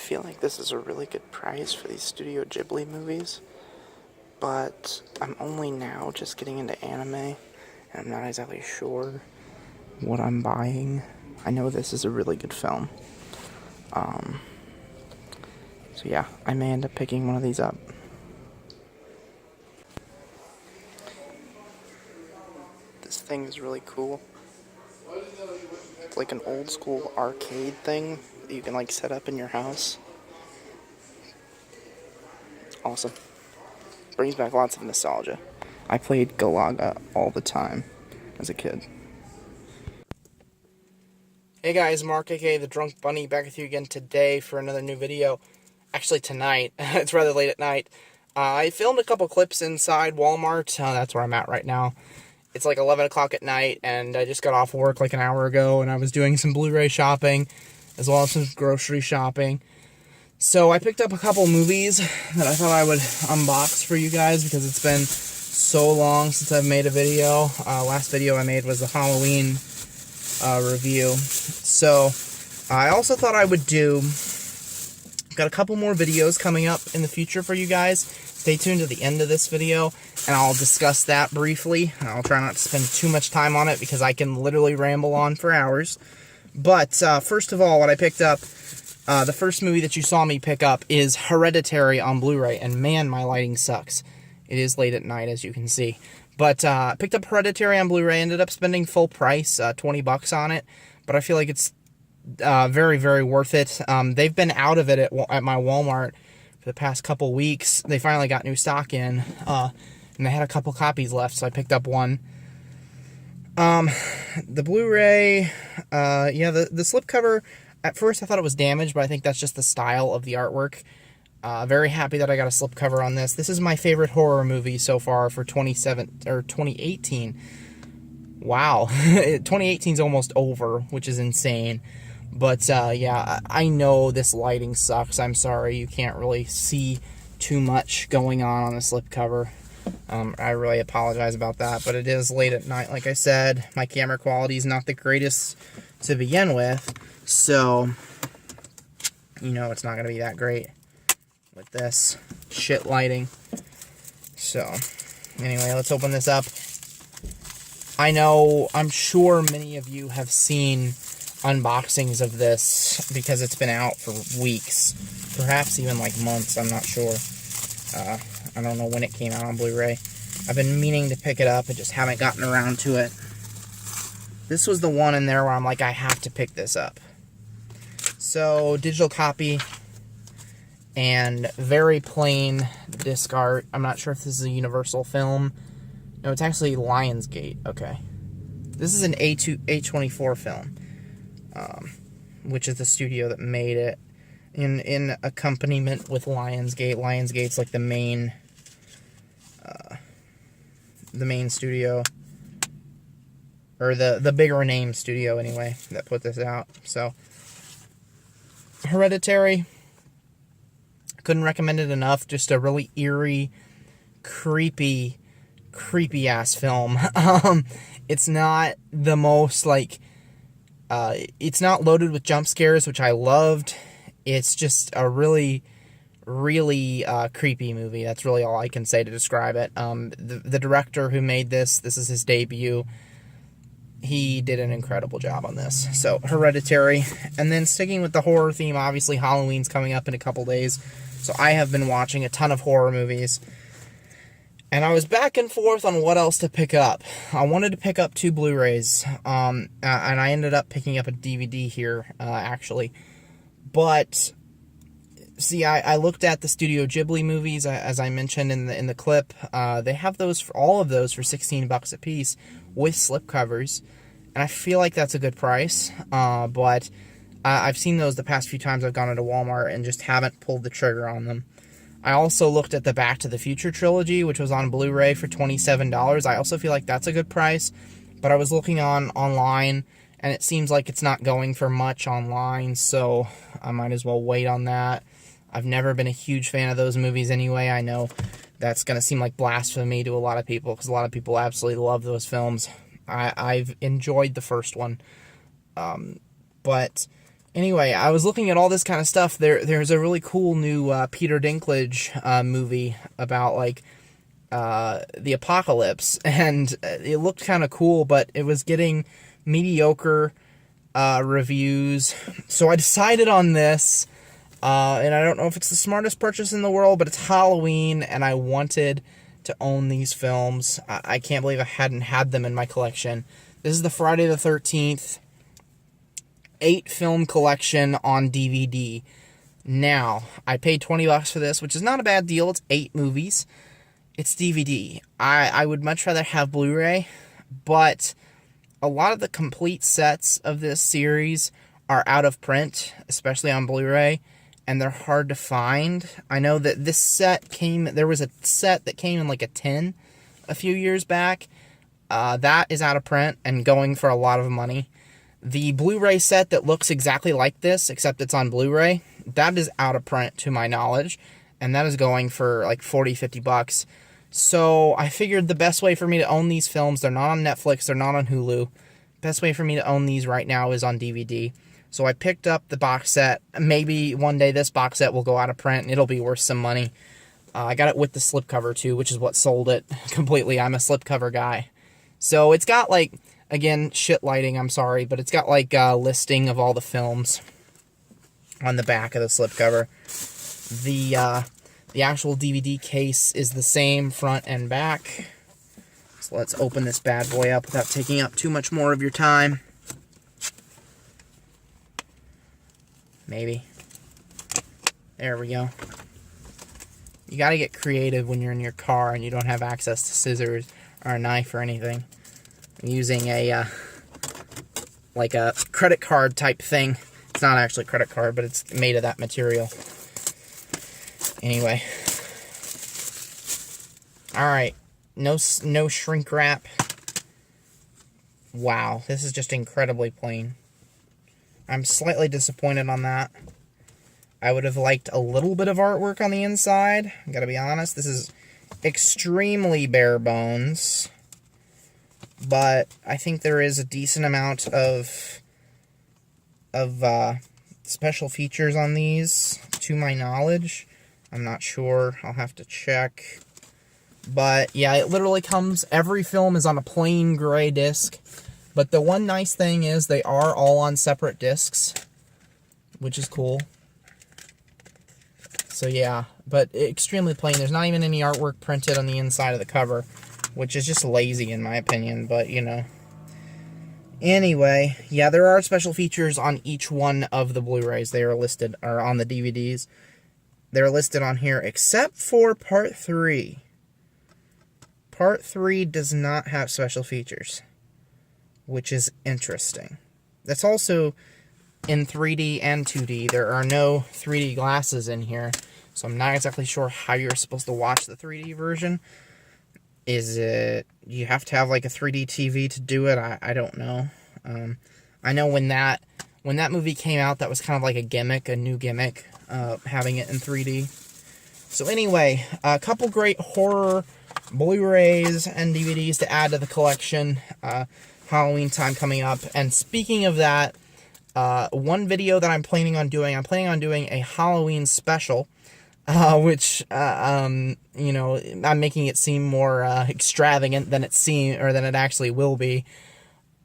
feel like this is a really good price for these Studio Ghibli movies, but I'm only now just getting into anime, and I'm not exactly sure what I'm buying. I know this is a really good film. So yeah, I may end up picking one of these up. This thing is really cool. It's like an old school arcade thing that you can like set up in your house. Awesome. Brings back lots of nostalgia. I played Galaga all the time as a kid. Hey guys, Mark aka The Drunk Bunny back with you again today for another new video. Actually tonight. It's rather late at night. I filmed a couple clips inside Walmart. That's where I'm at right now. It's like 11 o'clock at night, and I just got off work like an hour ago, and I was doing some Blu-ray shopping, as well as some grocery shopping. So I picked up a couple movies that I thought I would unbox for you guys, because it's been so long since I've made a video. Last video I made was the Halloween review. So I also thought I would do... Got a couple more videos coming up in the future for you guys. Stay tuned to the end of this video, and I'll discuss that briefly. I'll try not to spend too much time on it, because I can literally ramble on for hours. But first of all, what I picked up, the first movie that you saw me pick up is Hereditary on Blu-ray, and man, my lighting sucks. It is late at night, as you can see. But I picked up Hereditary on Blu-ray, ended up spending full price, 20 bucks on it, but I feel like it's very, very worth it. They've been out of it at my Walmart for the past couple weeks. They finally got new stock in, and they had a couple copies left, so I picked up one. The Blu-ray, yeah, the slipcover, at first I thought it was damaged, but I think that's just the style of the artwork. Very happy that I got a slipcover on this. This is my favorite horror movie so far for 2018. Wow, 2018 is almost over, which is insane. But, yeah, I know this lighting sucks. I'm sorry, you can't really see too much going on the slipcover. I really apologize about that, but it is late at night, like I said. My camera quality is not the greatest to begin with, so, you know, it's not going to be that great with this shit lighting. So, anyway, let's open this up. I'm sure many of you have seen unboxings of this, because it's been out for weeks, perhaps even like months, I'm not sure. I don't know when it came out on Blu-ray. I've been meaning to pick it up, I just haven't gotten around to it. This was the one in there where I'm like, I have to pick this up. So, digital copy, and very plain disc art. I'm not sure if this is a Universal film. No, it's actually Lionsgate. Okay. This is an A24 film, which is the studio that made it. In accompaniment with Lionsgate. Lionsgate's like the main studio, or the bigger name studio anyway, that put this out. So, Hereditary, couldn't recommend it enough. Just a really eerie, creepy ass film. It's not the most like, it's not loaded with jump scares, which I loved. It's just a really, really creepy movie. That's really all I can say to describe it. The director who made this is his debut. He did an incredible job on this. So, Hereditary. And then sticking with the horror theme, obviously Halloween's coming up in a couple days. So I have been watching a ton of horror movies. And I was back and forth on what else to pick up. I wanted to pick up 2 Blu-rays, and I ended up picking up a DVD here, actually. But, see, I looked at the Studio Ghibli movies, as I mentioned in the clip. They have those, all of those for 16 bucks a piece with slipcovers, and I feel like that's a good price. But I've seen those the past few times I've gone into Walmart and just haven't pulled the trigger on them. I also looked at the Back to the Future trilogy, which was on Blu-ray for $27. I also feel like that's a good price, but I was looking online, and it seems like it's not going for much online, so I might as well wait on that. I've never been a huge fan of those movies anyway. I know that's going to seem like blasphemy to a lot of people, because a lot of people absolutely love those films. I've enjoyed the first one, but Anyway, I was looking at all this kind of stuff. There's a really cool new Peter Dinklage movie about like the apocalypse, and it looked kind of cool, but it was getting mediocre reviews. So I decided on this, and I don't know if it's the smartest purchase in the world, but it's Halloween, and I wanted to own these films. I can't believe I hadn't had them in my collection. This is the Friday the 13th 8-film collection on DVD. Now, I paid $20 for this, which is not a bad deal. It's 8 movies. It's DVD. I would much rather have Blu-ray, but a lot of the complete sets of this series are out of print, especially on Blu-ray, and they're hard to find. I know that this set there was a set that came in like a tin a few years back. That is out of print and going for a lot of money. The Blu-ray set that looks exactly like this, except it's on Blu-ray, that is out of print to my knowledge, and that is going for like $40-50. So I figured the best way for me to own these films, they're not on Netflix, they're not on Hulu, best way for me to own these right now is on DVD. So I picked up the box set. Maybe one day this box set will go out of print and it'll be worth some money. I got it with the slipcover too, which is what sold it completely. I'm a slipcover guy. So it's got like, again, shit lighting, I'm sorry, but it's got like a listing of all the films on the back of the slipcover. The actual DVD case is the same front and back. So let's open this bad boy up without taking up too much more of your time. Maybe. There we go. You gotta get creative when you're in your car and you don't have access to scissors or a knife or anything. I'm using like a credit card type thing. It's not actually a credit card, but it's made of that material. Anyway. Alright. No shrink wrap. Wow, this is just incredibly plain. I'm slightly disappointed on that. I would have liked a little bit of artwork on the inside. I gotta be honest, this is extremely bare bones. But I think there is a decent amount of special features on these, to my knowledge. I'm not sure. I'll have to check. But yeah, it literally comes, every film is on a plain gray disc. But the one nice thing is they are all on separate discs, which is cool. So yeah, but extremely plain. There's not even any artwork printed on the inside of the cover, which is just lazy in my opinion, but you know. Anyway, yeah, there are special features on each one of the Blu-rays. They are listed, or on the DVDs. They're listed on here, except for Part 3. Part 3 does not have special features, which is interesting. That's also in 3D and 2D. There are no 3D glasses in here, so I'm not exactly sure how you're supposed to watch the 3D version. Is it, you have to have like a 3D TV to do it? I don't know. I know when that movie came out, that was kind of like a gimmick, a new gimmick, having it in 3D. So anyway, a couple great horror Blu-rays and DVDs to add to the collection. Halloween time coming up. And speaking of that, one video that I'm planning on doing a Halloween special, which, you know, I'm making it seem more extravagant than it actually will be.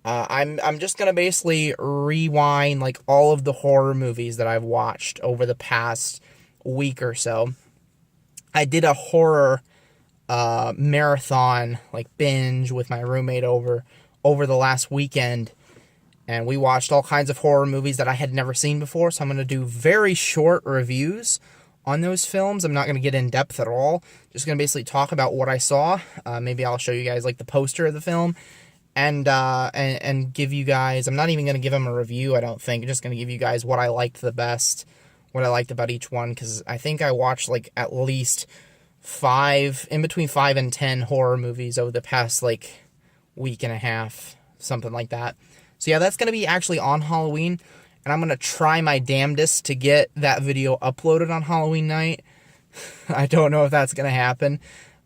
I'm just gonna basically rewind like all of the horror movies that I've watched over the past week or so. I did a horror marathon, like binge, with my roommate over the last weekend, and we watched all kinds of horror movies that I had never seen before. So I'm going to do very short reviews on those films. I'm not going to get in depth at all. Just going to basically talk about what I saw. Maybe I'll show you guys like the poster of the film, and give you guys. I'm not even going to give them a review, I don't think. I'm just going to give you guys what I liked the best, what I liked about each one, because I think I watched like at least between 5 and 10 horror movies over the past like week and a half, something like that. So yeah, that's going to be actually on Halloween, and I'm going to try my damnedest to get that video uploaded on Halloween night. I don't know if that's going to happen.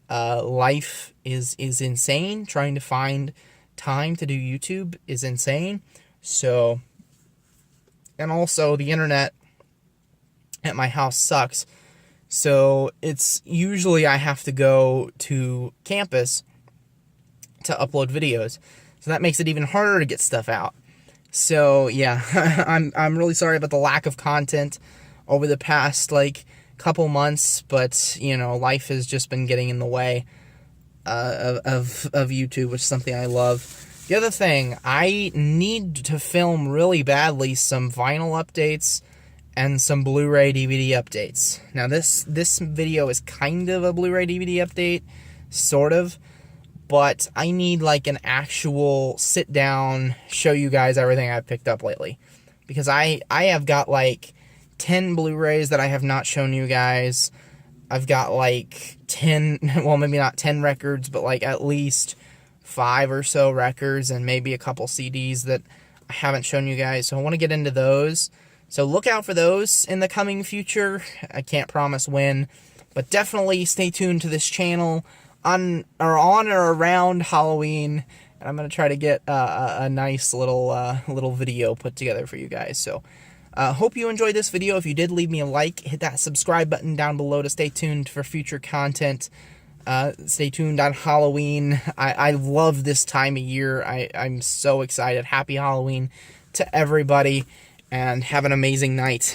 Life is insane. Trying to find time to do YouTube is insane. So And also, the internet at my house sucks. So it's usually I have to go to campus to upload videos. So that makes it even harder to get stuff out. So yeah, I'm really sorry about the lack of content over the past like couple months, but you know, life has just been getting in the way of YouTube, which is something I love. The other thing, I need to film really badly some vinyl updates and some Blu-ray DVD updates. Now this video is kind of a Blu-ray DVD update, sort of, but I need like an actual sit down, show you guys everything I've picked up lately. Because I have got like 10 Blu-rays that I have not shown you guys. I've got like 10, well maybe not 10 records, but like at least 5 or so records and maybe a couple CDs that I haven't shown you guys. So I want to get into those. So look out for those in the coming future. I can't promise when, but definitely stay tuned to this channel on or around Halloween, and I'm gonna try to get a nice little video put together for you guys. So hope you enjoyed this video. If you did, leave me a like, hit that subscribe button down below to stay tuned for future content. Stay tuned on Halloween. I love this time of year. I'm so excited. Happy Halloween to everybody, and have an amazing night.